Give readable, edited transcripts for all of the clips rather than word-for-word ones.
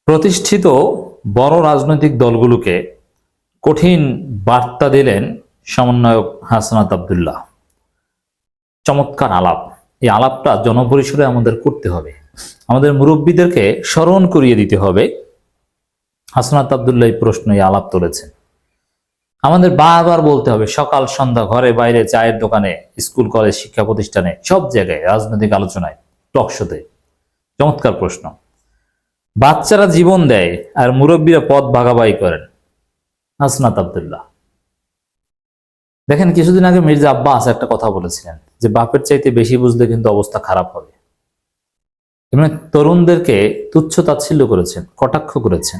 প্রতিষ্ঠিত বড় রাজনৈতিক দলগুলোকে কঠিন বার্তা দিলেন সমন্বয়ক হাসনাত আব্দুল্লাহ। চমৎকার আলাপ। এই আলাপটা জনপরিসরে আমাদের করতে হবে, আমাদের মুরব্বীদেরকে স্মরণ করিয়ে দিতে হবে। হাসনাত আব্দুল্লাহ এই প্রশ্ন, এই আলাপ তুলেছেন। আমাদের বারবার বলতে হবে, সকাল সন্ধ্যা, ঘরে বাইরে, চায়ের দোকানে, স্কুল কলেজ, শিক্ষা প্রতিষ্ঠানে, সব জায়গায়, রাজনৈতিক আলোচনায়, টকশোতে। চমৎকার প্রশ্ন। বাচ্চারা জীবন দেয় আর মুরব্বীরা পথ ভাগাভাগি করেন, হাসনাত আব্দুল্লাহ। দেখেন, কিছুদিন আগে মির্জা আব্বাস একটা কথা বলেছিলেন যে বাপের চাইতে বেশি বুঝলে কিন্তু অবস্থা খারাপ হবে। এমনি তরুণদেরকে তুচ্ছ তাচ্ছিল্য করেছেন, কটাক্ষ করেছেন,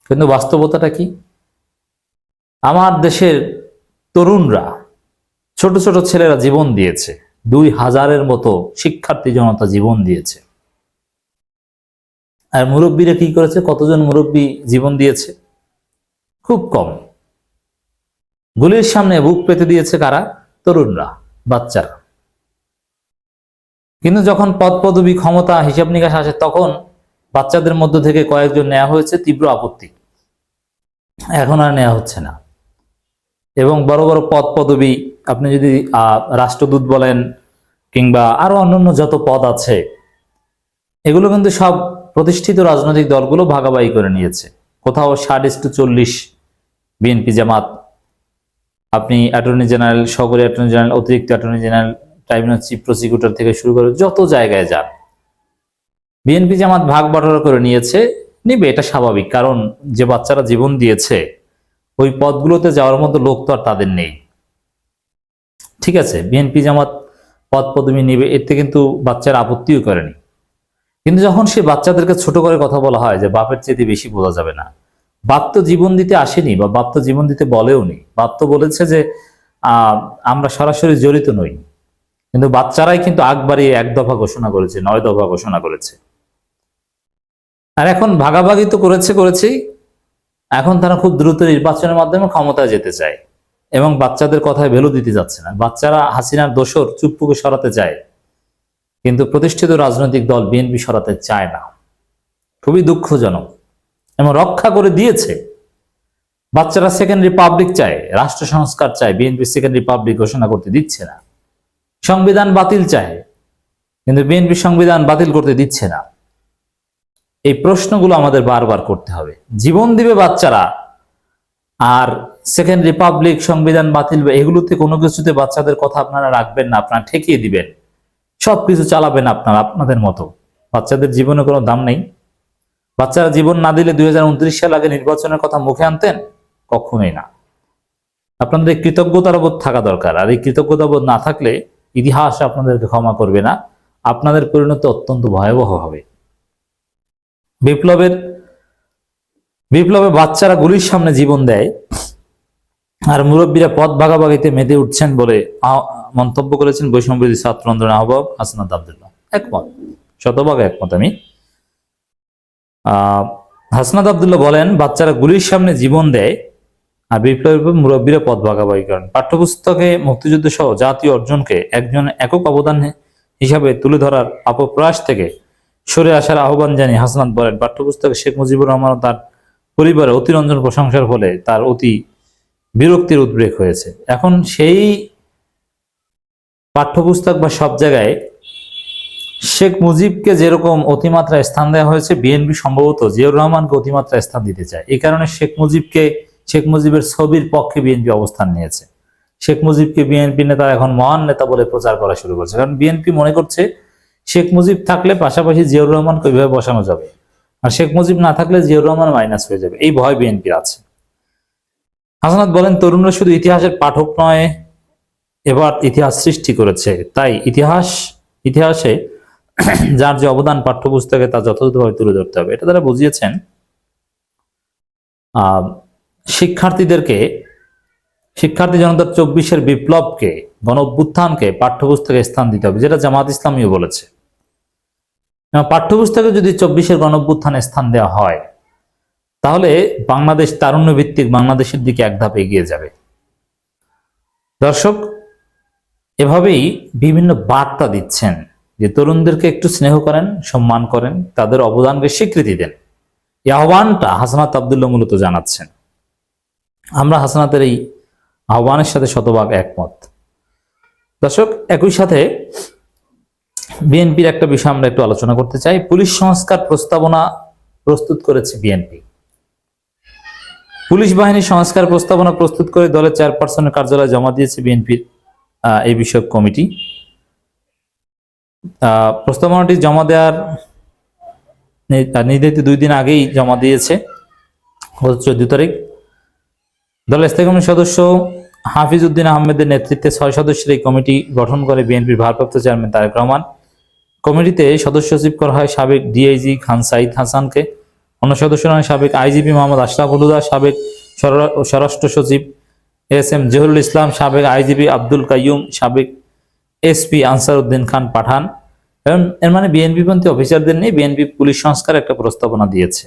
কিন্তু বাস্তবতাটা কি? আমার দেশের তরুণরা, ছোট ছোট ছেলেরা জীবন দিয়েছে, 2000-এর মতো শিক্ষার্থী জনতা জীবন দিয়েছে। আর মুরব্বীরা কি করেছে? কতজন মুরব্বী জীবন দিয়েছে? খুব কম। গুলির সামনে বুক পেতে দিয়েছে কারা? তরুণরা, বাচ্চারা। কিন্তু যখন পদ পদবি, ক্ষমতা, হিসাব নিকাশ আসে, তখন বাচ্চাদের মধ্য থেকে কয়েকজন নেওয়া হয়েছে, তীব্র আপত্তি। এখন আর নেওয়া হচ্ছে না। এবং বড় বড় পদ পদবি, আপনি যদি রাষ্ট্রদূত বলেন কিংবা আরো অন্যান্য যত পদ আছে, এগুলো কিন্তু সব প্রতিষ্ঠিত রাজনৈতিক দলগুলো ভাগাভাগি করে নিয়েছে। কোথাও 60-40 বিএনপি জামাত, আপনি অ্যাটর্নি জেনারেল, সহকারী অ্যাটর্নি জেনারেল, অতিরিক্ত attorney general, tribunal chief prosecutor থেকে শুরু করে যত জায়গায় যান, বিএনপি জামাত ভাগ বাটোয়ারা করে নিয়েছে। নিবে, এটা স্বাভাবিক, কারণ যে বাচ্চারা জীবন দিয়েছে ওই পদগুলোতে যাওয়ার মতো লোক তো আর তাদের নেই। ঠিক আছে, বিএনপি জামাত পদ পদবি নিবে, এতে কিন্তু বাচ্চারা আপত্তিও করেনি। কিন্তু যখন সে বাচ্চাদেরকে ছোট করে কথা বলা হয় যে বাপের চেয়ে বেশি বোঝা যাবে না, বাপ তো জীবন দিতে আসেনি, বা বাপ তো জীবন দিতে বলেও নি। বাপ তো বলেছে যে আমরা সরাসরি জড়িত নই। কিন্তু বাচ্চারাই কিন্তু আগ বাড়িয়ে 1 দফা ঘোষণা করেছে, 9 দফা ঘোষণা করেছে। আর এখন ভাগাভাগি তো করেছেই। এখন তারা খুব দ্রুত নির্বাচনের মাধ্যমে ক্ষমতায় যেতে চায় এবং বাচ্চাদের কথায় ভ্যালু দিতে যাচ্ছে না। বাচ্চারা হাসিনার দোসর চুপ্পুকে সরাতে চায়, কিন্তু প্রতিষ্ঠিত রাজনৈতিক দল বিএনপি সরাতে চায় না। খুবই দুঃখজনক। এবং রক্ষা করে দিয়েছে। বাচ্চারা সেকেন্ড রিপাবলিক চায়, রাষ্ট্র সংস্কার চায়, বিএনপি সেকেন্ড রিপাবলিক ঘোষণা করতে দিচ্ছে না। সংবিধান বাতিল চায়, কিন্তু বিএনপি সংবিধান বাতিল করতে দিচ্ছে না। এই প্রশ্নগুলো আমাদের বারবার করতে হবে। জীবন দিবে বাচ্চারা, আর সেকেন্ড রিপাবলিক, সংবিধান বাতিল, এগুলোতে কোনো কিছুতে বাচ্চাদের কথা আপনারা রাখবেন না, আপনারা ঠেকিয়ে দিবেন, সবকিছু চালাবেন আপনারা আপনাদের মতো। বাচ্চাদের জীবনে কোনো দাম নেই। বাচ্চারা জীবন না দিলে 2029 সাল আগে নির্বাচনের কথা মুখে আনতেন? কখনোই না। আপনাদের এই কৃতজ্ঞতার বোধ থাকা দরকার। আর এই কৃতজ্ঞতা বোধ না থাকলে ইতিহাস আপনাদেরকে ক্ষমা করবে না। আপনাদের পরিণতি অত্যন্ত ভয়াবহ হবে। বিপ্লবে বাচ্চারা গুলির সামনে জীবন দেয় আর মুরব্বীরা পথ ভাগাভাগিতে মেতে উঠছেন বলে মন্তব্য করেছেন বৈষম্যবিরোধী ছাত্র আন্দোলনের আহ্বায়ক হাসনাত আব্দুল্লাহ। একমত, শতভাগ একমত আমি। হাসনাত আব্দুল্লাহ বলেন, বাচ্চারা গুলির সামনে জীবন দেয় আর বিপ্লবের মুরব্বীরা পথ ভাগাভাগি করেন। পাঠ্যপুস্তকে মুক্তিযুদ্ধ সহ জাতীয় অর্জনকে একজন একক অবদান হিসাবে তুলে ধরার অপপ্রয়াস থেকে সরে আসার আহ্বান জানিয়ে হাসনাত বলেন, পাঠ্যপুস্তকে শেখ মুজিবুর রহমান ও তার পরিবারের অতিরঞ্জন প্রশংসার ফলে তার অতি বিরক্তির উদ্রেক হয়েছে। এখন সেই পাঠ্যপুস্তক বা সব জায়গায় শেখ মুজিবকে যেরকম অতিমাত্রায় স্থান দেওয়া হয়েছে, বিএনপি সম্ভবত জিয়াউর রহমানকে অতিমাত্রায় স্থান দিতে চায়। এই কারণে শেখ মুজিবের ছবির পক্ষে বিএনপি অবস্থান নিয়েছে। শেখ মুজিবকে বিএনপি নেতা এখন মহান নেতা বলে প্রচার করা শুরু করছে, কারণ বিএনপি মনে করছে শেখ মুজিব থাকলে পাশাপাশি জিয়াউর রহমানকে ওইভাবে বসানো যাবে, আর শেখ মুজিব না থাকলে জিয়াউর রহমান মাইনাস হয়ে যাবে। এই ভয় বিএনপির আছে। হাসনাত বলেন, তরুণরা শুধু ইতিহাসের পাঠক নয়, এবার ইতিহাস সৃষ্টি করেছে। তাই ইতিহাসে যার যে অবদান পাঠ্যপুস্তকে তা যথাযথভাবে তুলে ধরতে হবে। এটা তারা বুঝিয়েছেন শিক্ষার্থী জনতার 24-এর বিপ্লবকে, গণ অভ্যুত্থানকে পাঠ্যপুস্তকে স্থান দিতে হবে, যেটা জামাত ইসলামীও বলেছে। পাঠ্যপুস্তকে যদি 24-এর গণ অভ্যুত্থানে স্থান দেওয়া হয়, তাহলে বাংলাদেশ তারুণ্য ভিত্তিক বাংলাদেশের দিকে এক ধাপ এগিয়ে যাবে। দর্শক, এভাবেই বিভিন্ন বার্তা দিচ্ছেন যে তরুণদেরকে একটু স্নেহ করেন, সম্মান করেন, তাদের অবদানকে স্বীকৃতি দেন। এই আহ্বানটা হাসনাত আব্দুল্লাহ মূলত জানাচ্ছেন। আমরা হাসনাতের এই আহ্বানের সাথে শতভাগ একমত। দর্শক, একই সাথে বিএনপির একটা বিষয় আমরা একটু আলোচনা করতে চাই। পুলিশ সংস্কার প্রস্তাবনা প্রস্তুত করেছে বিএনপি। পুলিশ বাহিনীর সংস্কার প্রস্তাবনা প্রস্তুত করে দলের চেয়ারপারসনের কার্যালয়ে জমা দিয়েছে বিএনপির এই বিষয়ক কমিটি। প্রস্তাবনাটি জমা দেওয়ার নির্ধারিত 2 দিন আগেই জমা দিয়েছে, 14 তারিখ। দলের স্থায়ী কমিটির সদস্য হাফিজ উদ্দিন আহমেদের নেতৃত্বে 6 সদস্যের এই কমিটি গঠন করে বিএনপির ভারপ্রাপ্ত চেয়ারম্যান তারেক রহমান। কমিটিতে সদস্য সচিব করা হয় সাবেক ডিআইজি খান সাইদ হাসানকে। অন্য সদস্যরা সাবেক আইজিপি মোহাম্মদ আশরাফুল হুদা, সাবেক স্বরাষ্ট্র সচিব এস.এম. জহুরুল ইসলাম, সাবেক আইজিপি আব্দুল কাইয়ুম, সাবেক এসপি আনসার উদ্দিন খান পাঠান। এর মানে বিএনপিপন্থী অফিসারদের নিয়ে বিএনপি পুলিশ সংস্কার একটা প্রস্তাবনা দিয়েছে।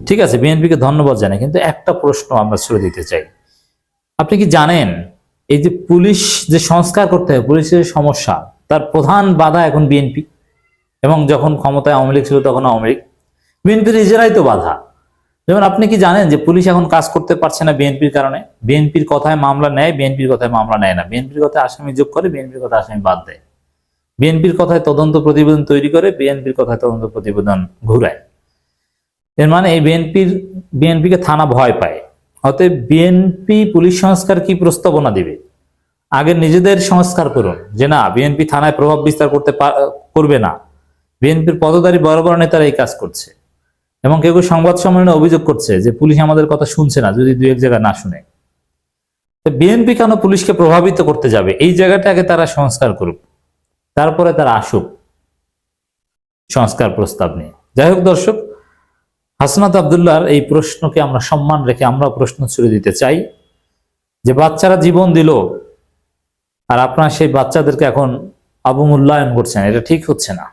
ঠিক আছে, বিএনপিকে ধন্যবাদ জানাই, কিন্তু একটা প্রশ্ন আমরা ছুড়ে দিতে চাই। আপনি কি জানেন এই যে পুলিশ যে সংস্কার করতে হয়, পুলিশের সমস্যা, তার প্রধান বাধা এখন বিএনপি, এবং যখন ক্ষমতায় আওয়ামী লীগ ছিল তখন আওয়ামী লীগ। বিএনপির নিজেরাই তো বাধা। যেমন আপনি কি জানেন যে পুলিশ এখন কাজ করতে পারছে না বিএনপির কারণে? বিএনপির কথায় মামলা নেয়, বিএনপির কথায় মামলা নেয় না। বিএনপির কথায় আসামি যোগ করে, বিএনপির কথায় আসামি বাদ দেয়। বিএনপির কথায় তদন্ত প্রতিবেদন তৈরি করে, বিএনপির কথায় তদন্ত প্রতিবেদন ঘুরায়। এর মানে এই বিএনপিকে থানা ভয় পায়। অতএব বিএনপি পুলিশ সংস্কার কি প্রস্তাবনা দিবে, আগে নিজেদের সংস্কার করুন, যে না বিএনপি থানায় প্রভাব বিস্তার করবে না। বিএনপির পদধারী বড় বড় নেতারা এই কাজ করছে, এবং কেউ কেউ সংবাদ সম্মেলনে অভিযোগ করছে যে পুলিশ আমাদের কথা শুনছে না, যদি 2-1 জায়গায় না শুনে। বিএনপি কেন পুলিশকে প্রভাবিত করতে যাবে? এই জায়গাটাকে তারা সংস্কার করুক, তারপরে তারা আসুক সংস্কার প্রস্তাব নিয়ে। যাই হোক দর্শক, হাসনাত আব্দুল্লাহর এই প্রশ্নকে আমরা সম্মান রেখে আমরা প্রশ্ন ছুড়ে দিতে চাই যে বাচ্চারা জীবন দিল, আর আপনারা সেই বাচ্চাদেরকে এখন অবমূল্যায়ন করছেন, এটা ঠিক হচ্ছে না।